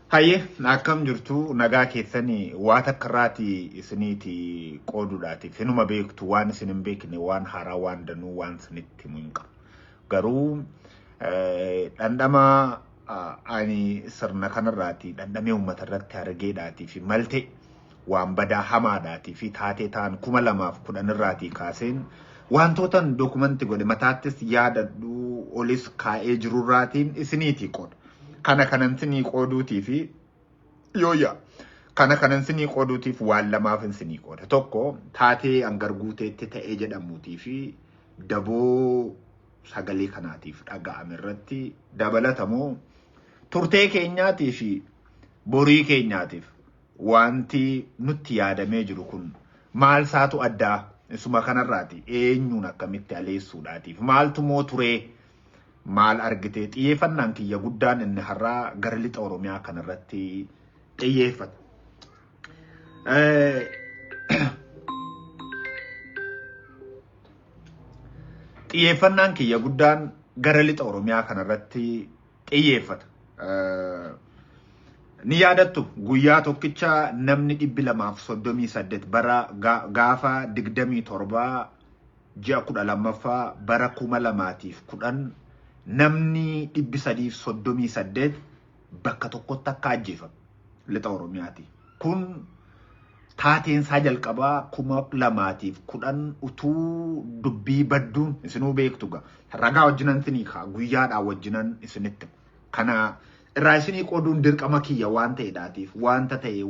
Hayyee akkam jirtu nagaa keessanii waan akkaraati isiniiti qooduudhaatiif hinuma beektu waan isin hin beekne waan haaraa waan danuu waan isinitti himu hin qabu. Garuu dhandhama ani sirna kanarraati dhandhamee uummata irratti argeedhaatii fi malte waan badaa hamaadhaatii fi taatee ta'an 2010 irraatii kaaseen wantootan dookumantii godhe mataattis yaadadhu olis kaa'ee jirurraatiin isiniiti qooda. Kana kanan sinii qooduutii fi yooya kana kanan sinii qooduutiif waan lamaaf sinii qooda. Tokko taatee angarguuteetti ta'ee jedhamuutii fi daboo sagalee kanaatiif dhaga'ame irratti dabalatamoo turtee keenyaatii fi borii keenyaatiif wanti nutti yaadamee jiru kun maal saatu addaa isuma kanarraati eenyuun akkamitti aleessuudhaatiif maaltu moo turee maal argitee xiyyeeffannaan kiyya guddaan inni har'aa gara lixa Oromiyaa kanarratti xiyyeeffata. Xiyyeeffannaan kiyya guddaan gara lixa Oromiyaa kanarratti xiyyeeffata. Ni yaadattu guyyaa tokkicha namni 238 bara gaafa 27 ji'a 12ffaa bara 2010 namni 338 bakka tokkotti akka ajjeefame lixa Oromiyaati. Kun taateen isaa jalqabaa 2010 utuu dubbii badduun isinuu beektu gaa ragaa wajjinan isinii kaa guyyaadhaa wajjinan isinitti kana irraa isinii qooduun dirqama kiyya waan ta'eedhaatiif wanta ta'e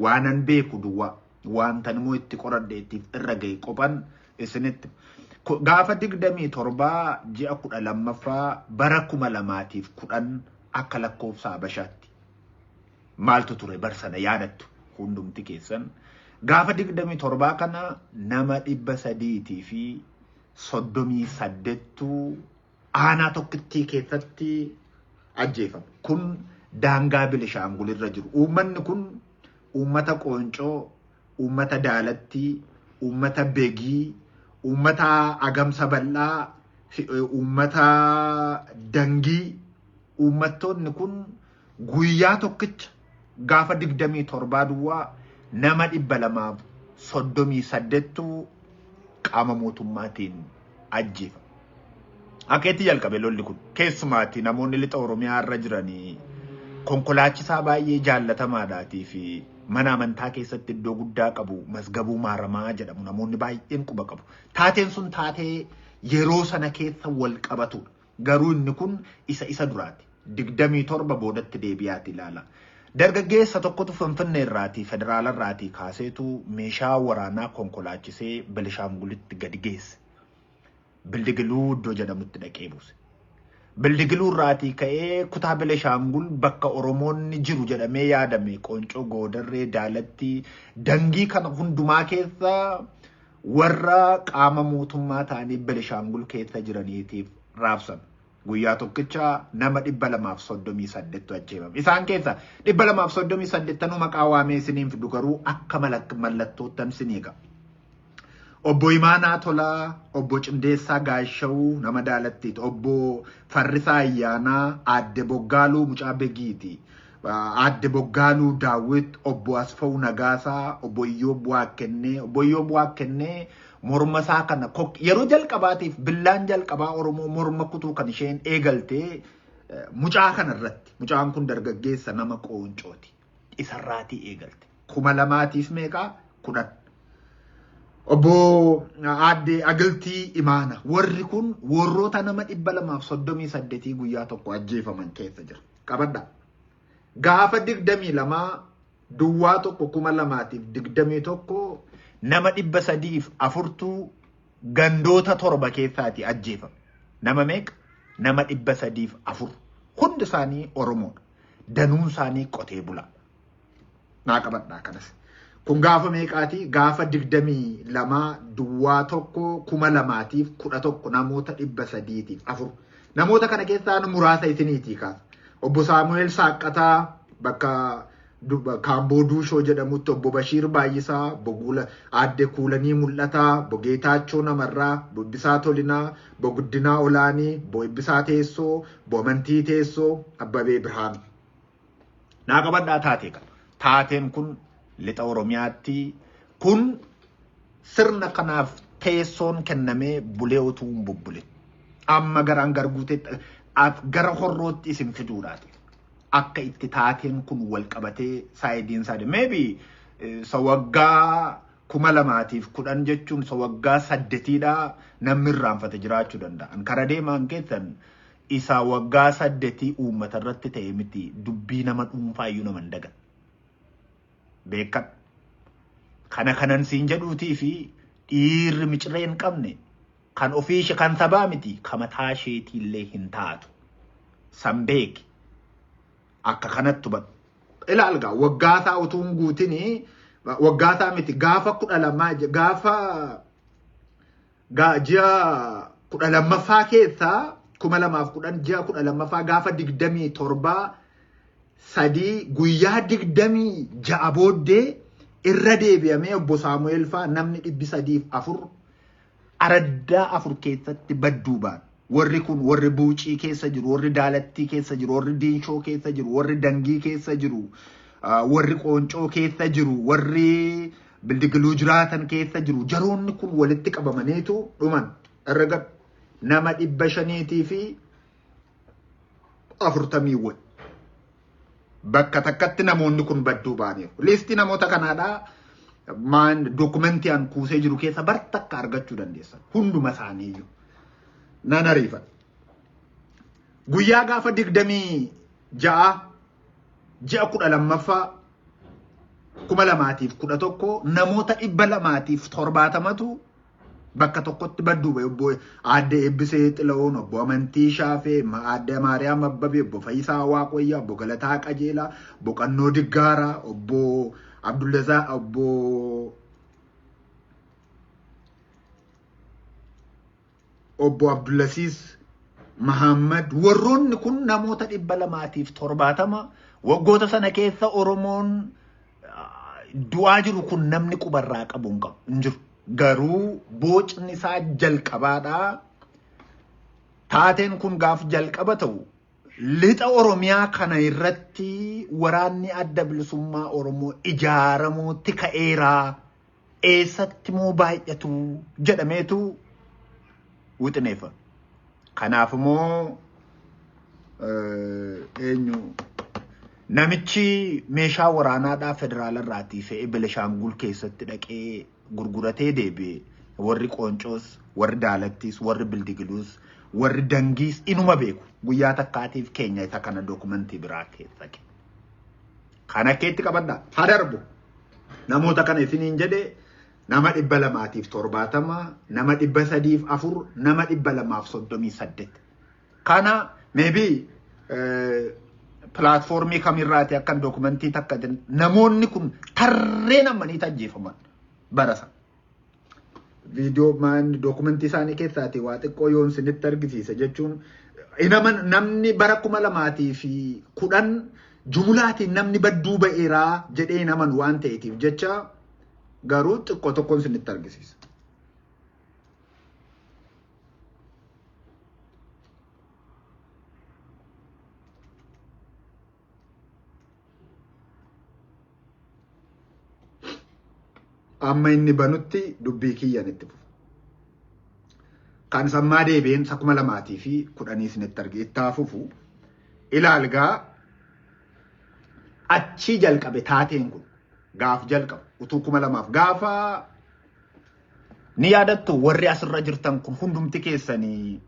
waanan beeku duwwaa wantan immoo itti qoradheettiif irra ga'e qophan isinitti. Gaafa 27 ji'a 12ffaa bara 2010 akka lakkoofsa Habashaatti maaltu ture barsana yaadattu hundumti keessan gaafa 27 kana nama 338 aanaa tokkittii keessatti ajjeefame. Kun daangaa Bilishaangul irra jiru. Uummanni kun uummata Qooncoo, uummata Daalattii, uummata Begii, uummata Agamsa Bal'aa, uummata Dangii. Uummattoonni kun guyyaa tokkicha gaafa 27 duwwaa nama 238 qaama mootummaatiin ajjeefame. Akeetti jalqabe lolli kun keessumaatti namoonni lixa Oromiyaa irra jiranii konkolaachisaa baay'ee jaallatamaadhaatii fi mana amantaa keessatti iddoo guddaa qabu Masgabuu Maaramaa jedhamu namoonni baay'een quba qabu. Taateen sun taatee yeroo sana keessa wal qabatu garuu inni kun isa duraati. 27 boodatti deebi'aati ilaala. Dargaggeessa tokkotu Finfinnee irraatii federaala irraatii kaaseetu meeshaa waraanaa konkolaachisee Bilishaangulitti gadi geesse. Bildigiluu iddoo jedhamutti dhaqee buuse. Bildigiluu irraatii ka'ee kutaa Bilishaangul bakka Oromoonni jiru jedhamee yaadame Qooncoo, Goodarree, Daalattii, Dangii kana hundumaa keessa warra qaama mootummaa ta'anii Bilishaangul keessa jiraniitiif raabsan. Guyyaa tokkicha nama 238 ajjeefame. Isaan keessa 238 maqaa waamee isiniin fidu garuu akka mallattootan isiniiga. Obbo Imaanaa Tolaa, Obbo Cimdeessaa Gaashawuu nama Daalattiiti, Obbo Farrisaa Ayyaanaa, Aadde Boggaaluu Mucaa Begiiti, Aadde Boggaaluu Daawit, Obbo Asfaw Nagaasaa, Obbo Iyyoob Waaqennee. Obbo Iyyoob Waaqennee morma isaa kana yeroo jalqabaatiif billaan jalqabaa Oromoo morma kutuu kan isheen eegaltee mucaa kanarratti. Mucaan kun dargaggeessa nama Qooncooti. Isarraatii eegalte. 2000tiif meeqaa? 10. Obbo Aadde Agiltii Imaana. Warri kun warroota nama 238 guyyaa tokko ajjeefaman keessa jira. Qabadhaa. Gaafa 22 duwwaa tokko 2021 nama 304 gandoota 7 keessaati ajjeefame. Nama meeqa? Nama 304. Hundi isaanii Oromoodha. Danuun isaanii qotee bulaa. Naa qabadhaa kanas. Kun gaafa meeqaati? Gaafa 22 duwwaa tokko 2011 namoota 304. Namoota kana keessaa muraasa isiniitii kaasa. Obbo Saamu'eel Saaqqataa bakka Kaamboo Duushoo jedhamutti, Obbo Bashiir Baay'isaa, Obbo Aadde Kuulanii Mul'ataa, Obbo Geetaachoo Namarraa, Obbo Ibbisaa Tolinaa, Obbo Guddinaa Olaanii, Obbo Ibbisaa Teessoo, Obbo Amantii Teessoo, Abbabee Birhaan. Naa qabadhaa taatee kana. Taateen kun lixa Oromiyaatti kun sirna kanaaf teessoon kennamee bulee utuu hin bubbule. Amma garaan garguuteetti gara horrootti isin fiduudhaati. Akka itti taateen kun wal qabatee saayidiin isaa maybe sawaggaa 2010 jechuun sawaggaa 8dha namni irraanfate jiraachuu danda'a. Kara deemaan keessan isa waggaa 8 uummata irratti ta'e miti dubbii nama dhuunfaayyuu nama hin dagan. Beekan. Kana kanan siin jedhuutii fi dhiirri miciree hin qabne kan ofiishi kan sabaa miti kan mataa isheetiillee hin taatu. San beeki. Akka kanatti hubadhu. Ilaalgaa waggaataa utuu hin guutinii waggaataa miti gaafa 12 gaafa ji'a 12ffaa keessaa 2010 ji'a 12ffaa gaafa 27 sadii guyyaa 26 booddee irra deebi'amee obbo Saamu'eel faa namni 304 araddaa 4 keessatti badduu ba'an. Warri kun warri Buucii keessa jiru, warri Daalattii keessa jiru, warri Diinshoo keessa jiru, warri Dangii keessa jiru, warri Qooncoo keessa jiru, warri Bildigiluu jiraatan keessa jiru. Jaroonni kun walitti qabamaniitu dhuman. Erga nama 500 fi 40 bakka takkatti namoonni kun badduu ba'aniiru. Liistii namoota kanaadhaa dokumentii an kuusee jiru keessa bar takka argachuu dandeessan. Hunduma isaaniiyyuu. Nan ariifan. Guyyaa gaafa 26 ji'a 12ffaa 2011 namoota 270tu bakka tokkotti badduu ba'e. Obbo Aadde Eebbisee Xilahuun, obbo Amantii Shaafee, Aadde Maariyaam Abbabee, obbo Fayyisaa Waaqoyyaa, obbo Galataa Qajeelaa, obbo Qannoo Diggaaraa, obbo Abdullazaa, obbo Abdullasiis Mahammad. Warroonni kun namoota 270 waggoota sana keessa Oromoon du'aa jiru kun namni qubarraa qabu hin jiru. Garuu bocni isaa jalqabaadha. Taateen kun gaaf jalqaba ta'u lixa Oromiyaa kana irratti waraanni adda bilisummaa Oromoo ijaaramuutti ka'eeraa. Eessatti moo baay'atu jedhameetu wixineeffa. Kanaaf immoo namichi meeshaa waraanaadhaa federaala irraatii fe'ee Benishaangul keessatti dhaqee gurguratee deebi'e. Warri Qooncoos, warri Daalattiis, warri Bildigiluus, warri Dangiis inuma beeku. Guyyaa takkaatiif keenya isa kana dokumentii biraa keessa. Kana keetti qabadhaa. Haa darbu. Namoota kana isiniin jedhee nama 270, nama 304, nama 238. Kana maybe platformii kamirraati akkan dokumentii takka namoonni kun tarree namanii tajjeefaman barasa. Viidiyoo dokumentii isaanii keessaati waa xiqqoo yoon isinitti argisiisa jechuun namni bara 2010 jumlaatiin namni badduu ba'eeraa jedhee naman waan ta'eetiif jecha garuu xiqqoo tokkoon isinitti argisiisa. Amma inni banutti dubbii kiyyaan itti fufu. Kan sammaa deebiin 2010 isinitti arge itti fufu ilaalgaa achi jalqabe taateen kun gaaf jalqabe utuu 2000 gaafa ni yaadattu warri asirra jirtan kun hundumti keessanii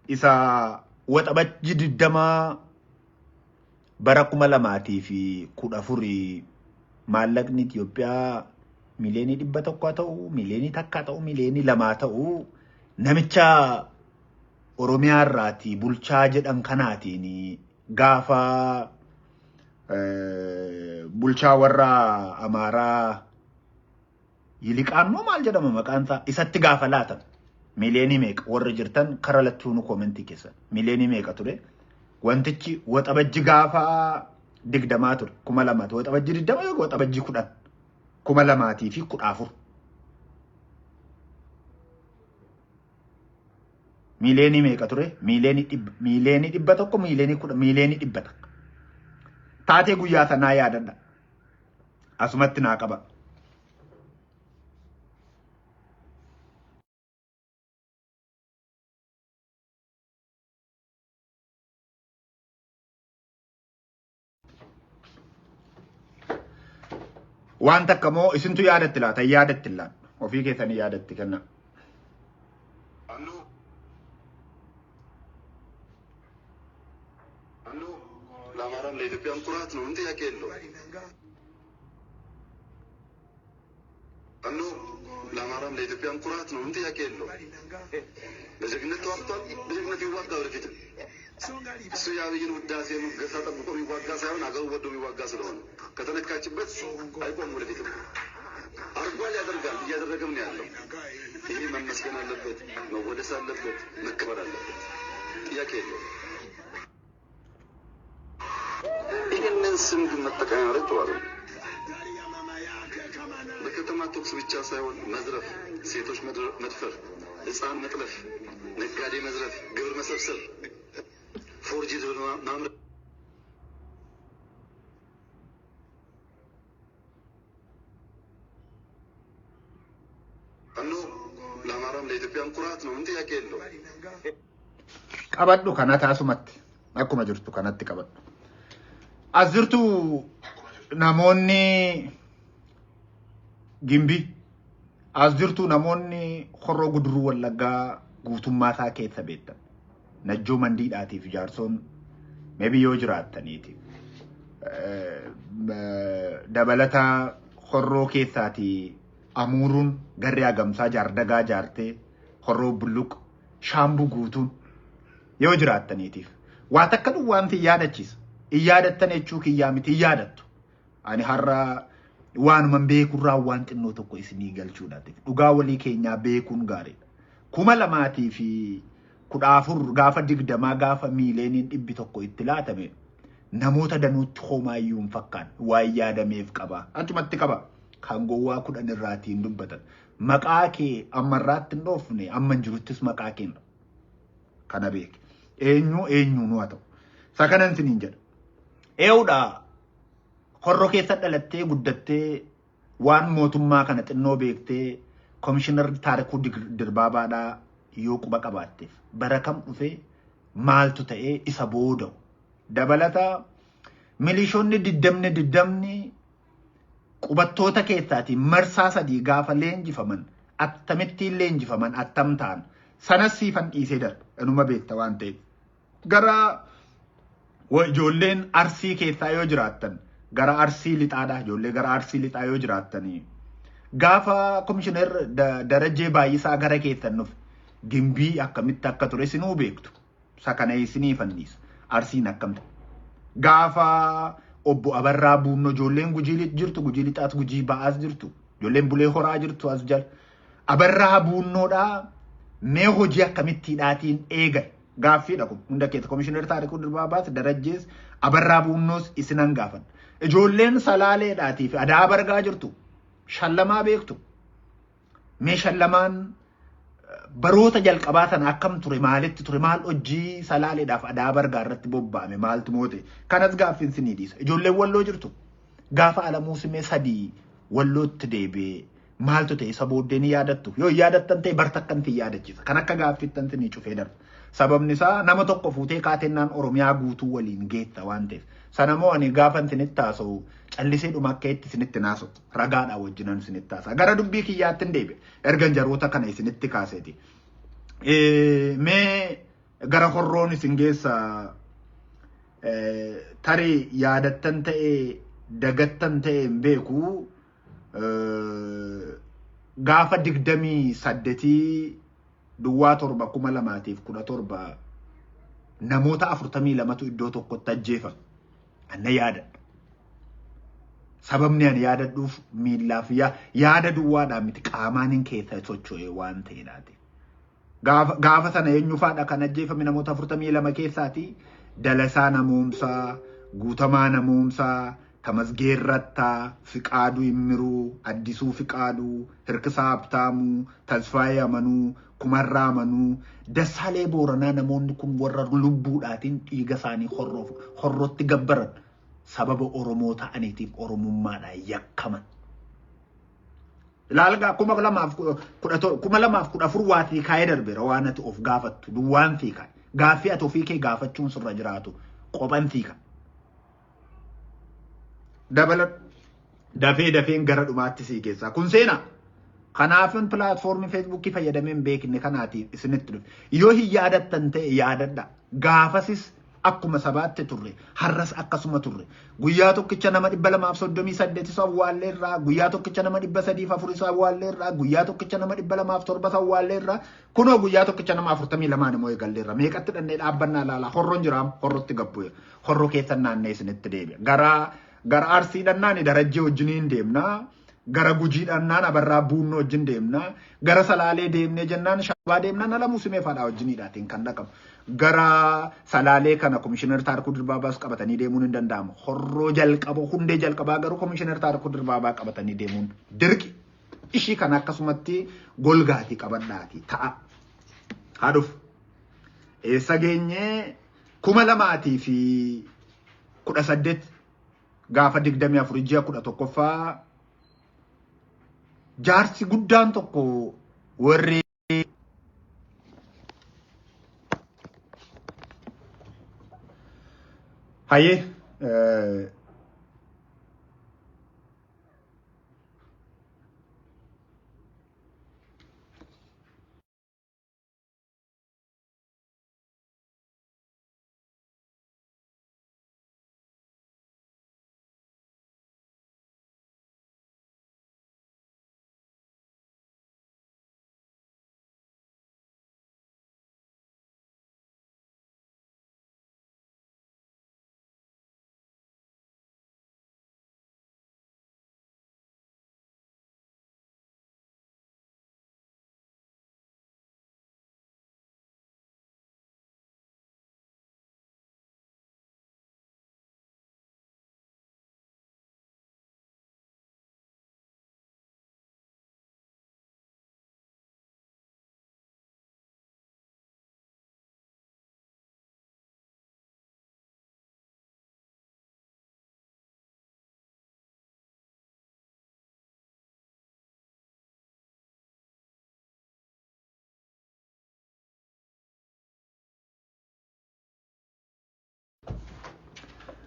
isa waxabajji 20 bara 2014 maallaqni Itoophiyaa miliyoonii 100 ta'u, miliyoonii takka ta'u, miliyoonii 2 ta'u namicha Oromiyaa irraati bulchaa jedhan kanaatiin gaafa bulchaa warra Amaaraa Yiliqaan moo maal jedhama maqaan isaa isatti gaafa laatan miliyoonii meeqa warri jirtan kara lattuunu koomentii keessan miliyoonii meeqa ture wantichi waxabajji gaafa 20 ture 2000 waxabajji 20 yoo waxabajji 10 2014 miliyoonii meeqa ture miliyoonii 100 miliyoonii 10 miliyoonii 100 taatee guyyaa sanaa yaadadha. Asumatti naa qaba. Waan takka moo isintu yaadatti laata? Yaadatti laan ofii keessanii yaadatti kenna. ለአማራም ለኢትዮጵያም ኩራት ነው። እንት ያቄ የለው አኖ ለአማራም ለኢትዮጵያም ኩራት ነው። እንት ያቄ የለው በጀግነት ተዋግቷል። በጀግነት ይዋጋ ወደፊትም እሱ የአብይን ውዳሴ ሙገሳ ጠብቆ የሚዋጋ ሳይሆን አገሩ ወዶ የሚዋጋ ስለሆነ ከተነካችበት አይቆም ወደፊትም አርጓል ያደርጋል። እያደረገም ነው ያለው። ይሄ መመስገን አለበት፣ መወደስ አለበት፣ መከበር አለበት። ጥያቄ የለው። ይህንን ስም ግን መጠቀም ማለት ጥሩ አይደለም። በከተማ ተኩስ ብቻ ሳይሆን መዝረፍ፣ ሴቶች መድፈር፣ ሕፃን መጥለፍ፣ ነጋዴ መዝረፍ፣ ግብር መሰብሰብ፣ ፎርጅድ ማምረት አኖ ለአማራም ለኢትዮጵያም ኩራት ነው። እንት ያቄ የለው ቀበዱ ከናታ አሱመት አኩማ ጅርቱ ከናት ቀበዱ azirtu namoonni gimbi azirtu namoonni horroo guduruu wallaggaa guutummaa isaa keessa beektan najjoo mandiidhaatiif jaarsoon maybe yoo jiraattaniiti dabalataa horroo keessaati amuuruun garee agamsaa jaardagaa jaartee horroo bulluq shaambuu guutuun yoo jiraattaniitiif waa takka wanti yaadachiisa. Iyyadattan jechuu kiyyaa miti iyyadattu. Ani har'a waanuma beekurraa waan xinnoo tokko isinii galchuudhaati. Dhugaa walii keenyaa beekuun gaariidha. 2014 gaafa 20 gaafa miileeniin 100 itti laatame namoota danuutti homaayyuu hin fakkaan waan yaadameef qaba. Achumatti qaba. Kan gowwaa 10 irraatiin dubbatan. Maqaa kee ammarraatti hin dhoofne amma hin jiruttis maqaa keenya. Kana beeki. Eenyu nu haa ta'u. Sakanan siniin jedha. Eewudha horroo keessa dhalattee guddattee waan mootummaa kana xinnoo beektee komishinar Taarikuu Dirbaabaadhaa yoo quba qabaatteef bara kam dhufee maaltu ta'ee isa booda'u. Dabalata milishoonni 20 qubattoota keessaatiin marsaa 3 gaafa leenjifaman attamittiin leenjifaman attam ta'an sanas siifan dhiisee darba. Inuma beekta waan ta'eef. Gara ijoolleen arsii keessaa yoo jiraattan gara arsii lixaadha. Ijoollee gara arsii lixaa yoo jiraattanii gaafa komishinar darajee baay'isaa gara keessan nuuf gimbii akkamitti akka ture isinuu beektu. Sakana isinii fanniisa. Arsiin akkamta. Gaafa obbo Abarraa Buunnoo ijoolleen gujii jirtu, gujii lixaas gujii ba'aas jirtu. Ijoolleen bulee horaa jirtu as jala. Abarraa Buunnoodhaa mee hojii akkamittiidhaatiin eegan. Gaaffiidha kun hunda keessa komishinar Taarikuu Dirbaabaas darajjees Abarraa Buunnoos isinan gaafan. Ijoolleen Salaaleedhaatii fi Adaa Bargaa jirtu shallamaa beektu. Mee shallamaan baroota jalqabaa sana akkam ture, maalitti ture, maal hojii Salaaleedhaaf Adaa Bargaa irratti bobba'ame, maaltu moote. Kanas gaaffiin sinii dhiisa. Ijoolleen Walloo jirtu gaafa Alamuu Simee 3 Wallootti deebi'ee maaltu ta'e isa booddee ni yaadattu. Yoo yaadattan ta'e bartakkanti yaadachiisa. Kan akka gaaffittan sinii cufee darba. Sababni isaa nama tokko fuutee kaatennaan Oromiyaa guutuu waliin geessa waan ta'eef. Sanamoo ani gaafa isinitti haasa'u callisee dhuma akka itti isinitti naasa'u ragaadhaa wajjinan isinitti haasa'a. Gara dubbii kiyyaatti hin deebi'e. Ergan jaroota kana isinitti kaaseeti. Mee gara horroon isin geessa tarii yaadattan ta'ee dagattan ta'ee hin beeku gaafa 28 Duwwaa 7,2017 namoota 42tu iddoo tokkotti ajjeefame. Anna yaadadha. Sababni ani yaadadhuuf miillaaf yaada duwwaadhaan miti qaamaanin keessa socho'ee waan ta'eedhaati. Gaafa sana eenyufaadha kan ajjeefame namoota 42 keessaati. Dalasaa Namoomsaa, Guutamaa Namoomsaa, Tamasgeerrattaa, Fiqaaduu Immiruu, Addisuu Fiqaaduu, Hirkisaa Habtaamuu, Tasfaayee Amanuu, Kumarraa Amanuu, Dassaalee Booranaa namoonni kun warra lubbuudhaatiin dhiiga isaanii horrootti gabbaran sababa Oromoo ta'aniitiif Oromummaadhaan yakkaman. Ilaalgaa 2014 waatii kaayee darbeera waan ati of gaafattu duwwaan fiika. Gaaffii ati ofii kee gaafachuun sirra jiraatu qophan fiika. Dabala dafeen gara dhumaatti sii keessaa kun seenaa. Kanaafin pilaatfoormii Feesbuukii fayyadameen beekne kanaatiif isinitti dhufe. Yoo hin yaadattan ta'e yaadadha. Gaafasis akkuma sabaatti turre har'as akkasuma turre. Guyyaa tokkicha nama 238 awwaalleerraa, guyyaa tokkicha nama 304 awwaalleerraa, guyyaa tokkicha nama 207 awwaalleerraa, kunoo guyyaa tokkicha nama 42 immoo eegalleerra. Meeqatti dhannee dhaabbannaa ilaala. Horroon jiraam, horrotti gabbu'e. Horroo keessan naannee isinitti deebi'a. Gara Arsii dhannaan darajjee wajjiniin deemnaa. Gara Gujii dhannaan Abarraa Buunnoo wajjin deemnaa. Gara Salaalee deemnee jennaan Shawaa deemnaan ala Muusimee faadhaa wajjiniidhaatiin kan dhaqamu. Gara Salaalee kana Komishinar Taarikuu Dirbaabaas qabatanii deemuun hin danda'amu. Horroo jalqaba hundee jalqabaa garuu Komishinar Taarikuu Dirbaabaa qabatanii deemuun dirqi. Ishii kana akkasumatti golgaatii qabadhaatii ta'a. Haa dhufu. Eessa geenyee 2018 gaafa 24 ji'a 11ffaa jaarsi guddaan tokko warri haye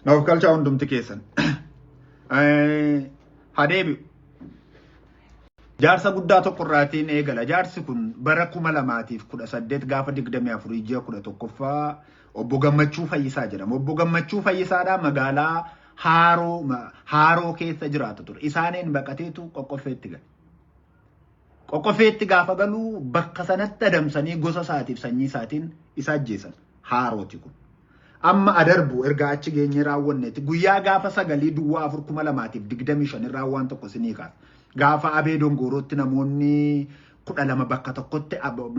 naaf galchaa hundumti keessan. Hadeebi. Jaarsa guddaa tokko irraatiin eegala. Jaarsi kun bara 2018 gaafa 24 ji'a 11ffaa obbo Gammachuu Fayyisaa jedhama. Obbo Gammachuu Fayyisaadhaa magaalaa Haaroo keessa jiraatu ture. Isaaniin baqateetu Qoqqofeetti gale. Qoqqofeetti gaafa galuu bakka sanatti adamsanii gosa isaatiif sanyii isaatiin isa ajjeesan. Haarooti kun. Amma adarbu erga achi geenye raawwanneeti guyyaa gaafa 9 duwwaa 2025 irraa waan tokko sinii kaasa. Gaafa Abee Dongorootti namoonni 12 bakka tokkotti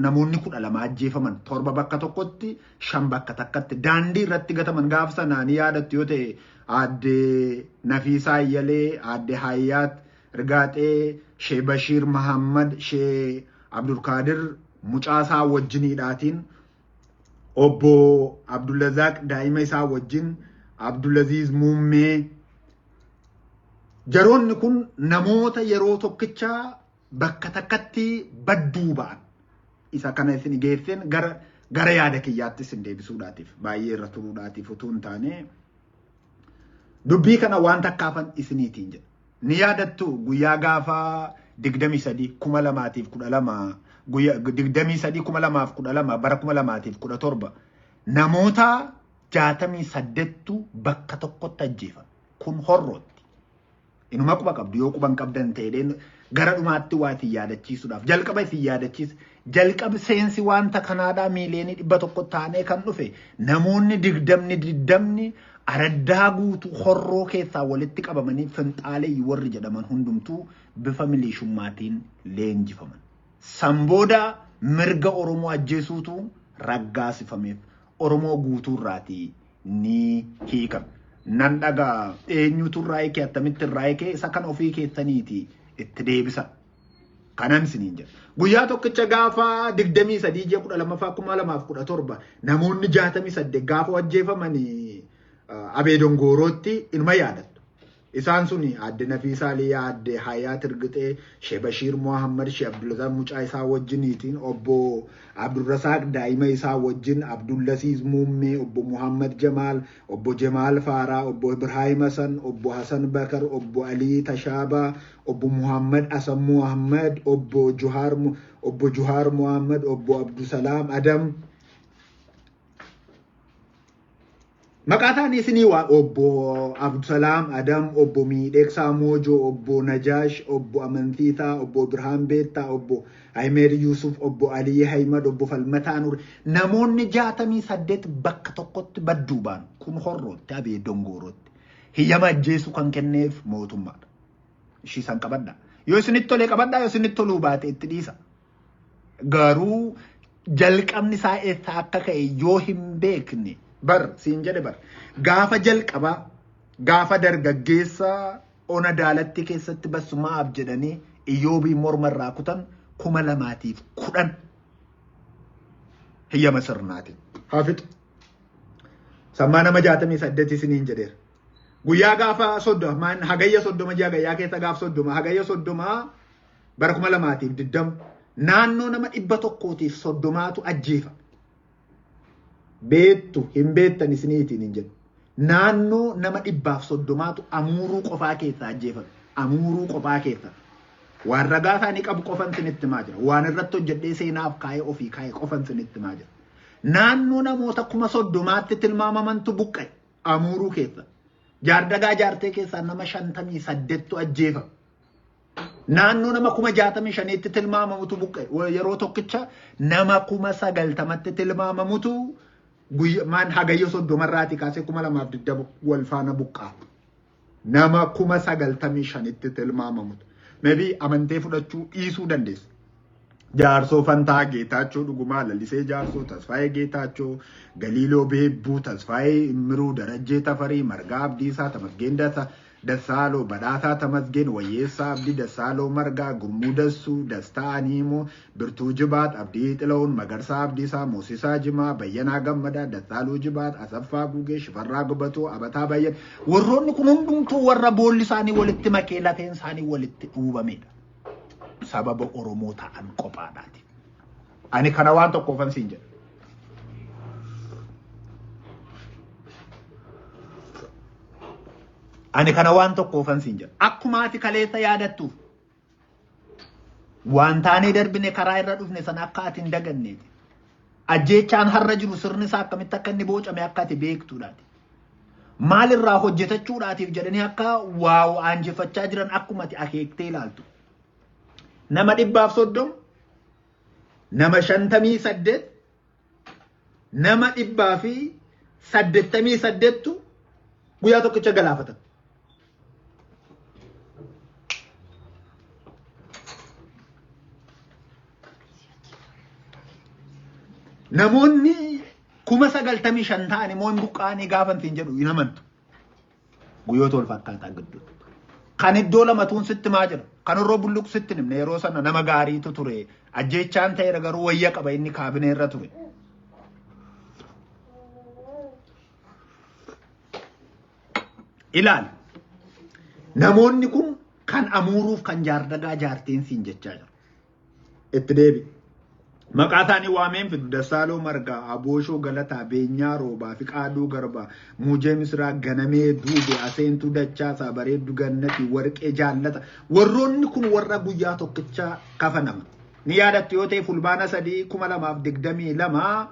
namoonni 12 ajjeefaman 7 bakka tokkotti 5 bakka takkatti daandii irratti gataman gaafa sanaan yaadattu yoo ta'e aadde Nafiisaa Ayyalee, aadde Hayyaat Irgaaxee, Shee Bashiir Mahammad, Shee Abdulkaadir mucaasaa wajjiniidhaatiin obbo Abdulazaaq daa'ima isaa wajjin Abdulaziz Muummee jaroonni kun namoota yeroo tokkicha bakka takkatti badduu ba'an isa kana isin geessan gara yaada kiyyaatti isin deebisuudhaatiif baay'ee irra turuudhaatiif utuu hin taane dubbii kana waan takkaafan isiniitiin jedha. Ni yaadattu guyyaa gaafa 23/2012 guyyaa 23/2012 bara 2017 namoota 68tu bakka tokkotti ajjeefame. Kun horrootti. Inuma quba qabdu yoo quban qabdan ta'ee gara dhumaatti waa isin yaadachiisuudhaaf jalqaba isin yaadachiisa. Jalqaba seensi wanta kanaadhaa miiliyoonii 100 taanee kan dhufe namoonni 20 araddaa guutuu horroo keessaa walitti qabamanii finxaalee warri jedhaman hundumtuu bifa milishummaatiin leenjifaman. Sambooda mirga Oromoo ajjeesuutu raggaasifameef Oromoo guutuu irraatii ni hiikame. Nan dhagaa eenyutu irraa hiike attamitti irraa hiike isa kan ofii keessaniiti itti deebisa. Kanan isiniin jedha. Guyyaa tokkicha gaafa 23/12/2017 namoonni 68 gaafa ajjeefamanii Abee Dongorootti inuma yaadattu. Isaan suni adde Nafiisaa Liyaa, adde Hayaat Irgixee, Shee Bashiir Mohammad, Shee Abdulazar Mucaa isaa wajjiniitiin, obbo Abdurrasaaq daa'ima isaa wajjin, Abdullasiis Muummee, obbo Muhammad Jamaal, obbo Jamaal Faaraa, obbo Ibrahim Hasan, obbo Hasan Bakar, obbo Alii Tashaabaa, obbo Muhammad Asan Muhammad, obbo Juhaar Muhammad, obbo Abdusalaam Adam. Maqaataan isinii waa obbo Abdusalaam Adam, obbo Miidheksaa Moojoo, obbo Najaash, obbo Amantiitaa, obbo Birhaan Beettaa, obbo Ahmed Yusuf, obbo Alii Haymad, obbo Falmataa Nuur. Namoonni 68 bakka tokkotti badduu baan kun horrootti Abee Dongorootti. Hiyyama ajjeesu kan kenneef mootummaadha. Ishii san qabadhaa. Yoo isinitti tolee qabadhaa, yoo isinitti toluu baate itti dhiisa. Garuu jalqabni isaa eessa akka ka'e yoo hin beekne siin jedhe gaafa jalqabaa gaafa dargaggeessa ona daalatti keessatti basumaaf jedhanii Iyyoobii morma irraa kutan 2010 hiyyama sirnaatiin hafixu sammaa nama 68 isiniin jedheera guyyaa gaafa 30 hagayya 30 guyyaa keessa gaafa 30 hagayya 30 bara 2020 naannoo nama 130tu ajjeefa. Beettu hin beettan isiniitiin hin jedhu. Naannoo nama 130tu amuuruu qofaa keessaa ajjeefame. Amuuruu qofaa keessa. Waan ragaa isaanii qabu qofan sinitti himaa jira. Waan irratti hojjedhee seenaaf kaa'ee ofii kaa'ee qofan sinitti himaa jira. Naannoo namoota 30,000tti tilmaamamantu buqqa'e amuuruu keessa. Jaardagaa jaartee keessaa nama 58tu ajjeefame. Naannoo nama 65,000tti tilmaamamutu buqqa'e. Yeroo tokkicha nama 90,000tti tilmaamamutu maan hagayya 30 irraati kaasee 2020 wal faana buqqaa. Nama 95,000tti tilmaamamutu. Maybe amantee fudhachuu dhiisuu dandeessa. Jaarsoo Fantaa Geetaachoo dhugumaa Lalisee Jaarsoo Tasfaayee Geetaachoo Galiiloo Beebbuu Tasfaayee Immiruu Darajjee Tafarii Margaa Abdiisaa Tamasgeen Dassaaloo Badhaasaa Tamasgeen Wayyeessaa Abdii Dassaaloo Margaa Gurmuu Dassuu Dastaa Aniimoo Birtuu Jibaat Abdii Xilahuun Magarsaa Abdiisaa Moosisaa Jimaa Bayyanaa Gammadaa Dassaaloo Jibaat Asaffaa Gugee Shifarraa Gubatoo Abataa Bayyan warroonni kun hundumtuu warra boolli isaanii walitti makee lafeen isaanii walitti dhuubamedha. Sababa Oromoo ta'an qophaadhaati. Ani kana waan tokkoofan siin jedha. Ani kana waan tokkoofan siin jedha. Akkuma ati kaleessa yaadattuuf waan taanee darbine karaa irra dhufne sana akka ati hin daganneeti. Ajjeechaan har'a jiru sirni isaa akkamitti akka inni boocame akka ati beektuudhaati. Maalirraa hojjetachuudhaatiif jedhanii akka waa aanjifachaa jiran akkuma ati akeektee ilaaltu. Nama 130, nama 58, nama 188 guyyaa tokkicha galaafatan. Namoonni 95,000 ta'anii moo hin buqqaanii gaafantiin jedhu hin amantu. Guyyoota wal fakkaataa gidduutti. Kan iddoo lamatuun sitti maa jira. Kan Horroo Bulluq sitti nimne yeroo sana nama gaariitu ture. Ajjeechaan ta'eera garuu wayya qaba inni kaabinee irra ture. Ilaali. Namoonni kun kan amuuruuf kan jaardagaa jaarteen siin jechaa jira. Itti deebi. Maqaa isaanii waameen fidu Dassaaloo Margaa, Abooshoo Galataa, Beenyaa Roobaa, Fiqaaduu Garbaa, Muujee Misraa, Ganamee Duube, Aseentuu Dachaasaa, Bareedduu Gannatii, Warqee Jaallata. Warroonni kun warra guyyaa tokkichaa kafanama. Ni yaadattu yoo ta'e fulbaana 3 2022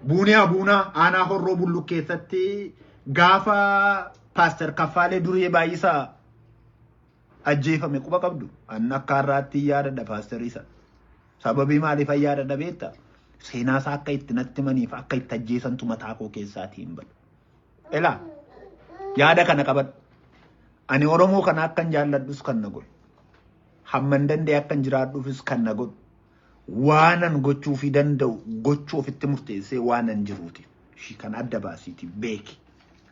Buuniyaa Buunaa aanaa Horroo Bulluq keessatti gaafa Paaster Kaffaalee Duree Baay'isaa ajjeefame quba qabdu. Anna akka har'aatti yaadadha Paasteriisa. Sababii maaliif ayyaadadha beektaa? Seenaa isaa akka itti natti maniif akka itti ajjeesantu mataa koo keessaatii hin badu. Elaa yaada kana qabadhu. Ani Oromoo kana akkan jaalladhus kan na godhu. Hamman danda'e akkan jiraadhuufis kan na godhu. Waanan gochuufii danda'u gochuu ofitti murteessee waanan jiruuti. Shi kan adda baasiiti beeki.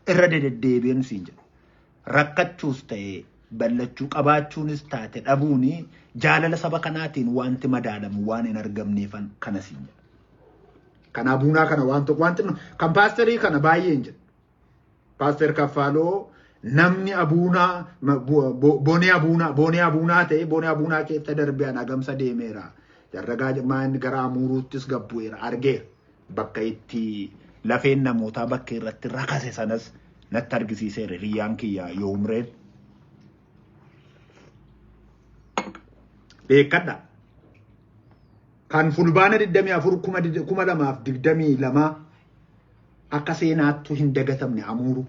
Irra deddeebiin siin jedhu. Rakkachuus ta'ee ballachuu qabaachuunis taate dhabuuni jaalala saba kanaatiin wanti madaalamu waan hin argamneefan kana siin jedha. Kana buunaa kana wanti kan paasterii kana baay'ee hin jedhu. Pastor Kaffaloo namni abuunaa bonee abuunaa ta'e bonee abuunaa keessa darbee agamsa deemeera. Jarragaa maan gara amuruuttis gabbu'eera argeera. Bakka itti lafeen namootaa bakka irratti rakase sanas natti argisiiseera riyyaan kiyyaa yoo umreen. Beekadha. Kan fulbaana 24,2022 akka seenaattu hin dagatamne amuru.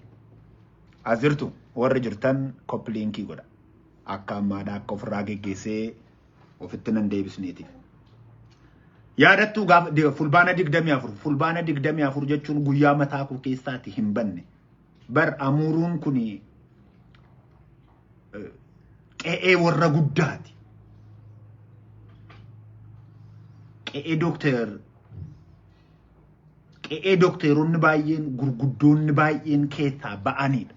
Azirtu warri jirtan koppiliinkii godha. Akka ammaadhaa akka ofirraa geggeessee ofitti nan deebisneetiif. Yaadattuu gaafa fulbaana 24 jechuun guyyaa mataa koo keessaatti hin banne. Bar amuruun kun qe'ee warra guddaati. Qe'ee dokteeronni baay'een gurguddoonni baay'een keessaa ba'anidha.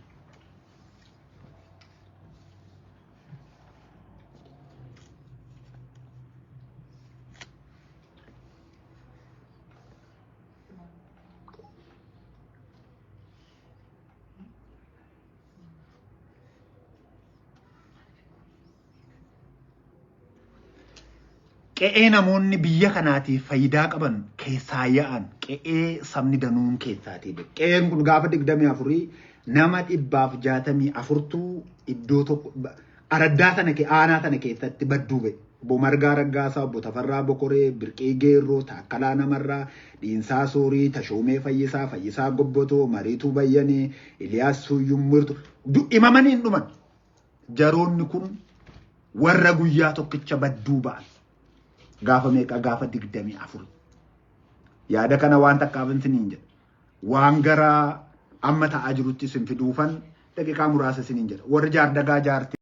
Qe'ee namoonni biyya kanaatiif faayidaa qaban keessaa yaa'an qe'ee sabni danuun keessaati. Qe'een kun gaafa 24 nama 164tu iddoo tokko araddaa sana aanaa sana keessatti badduu ba'e. Obbo Margaa Raggaasaa, Obbo Tafarraa Bokoree, Birqee Geerroo, Taakkalaa Namarraa, Dhiinsaa Soorii, Tashoomee Fayyisaa, Fayyisaa Gobbotoo, Mariituu Bayyanee, Iliyaas Suuyyummirtu himamanii hin dhuman. Jaroonni kun warra guyyaa tokkicha badduu ba'an. Gaafa meeqa gaafa 24. Yaada kana waan takkaafin siniin jedha. Waan gara amma ta'aa jirutti sin fiduufan daqiiqaa muraasa siniin jedha. Warri jaardagaa jaartii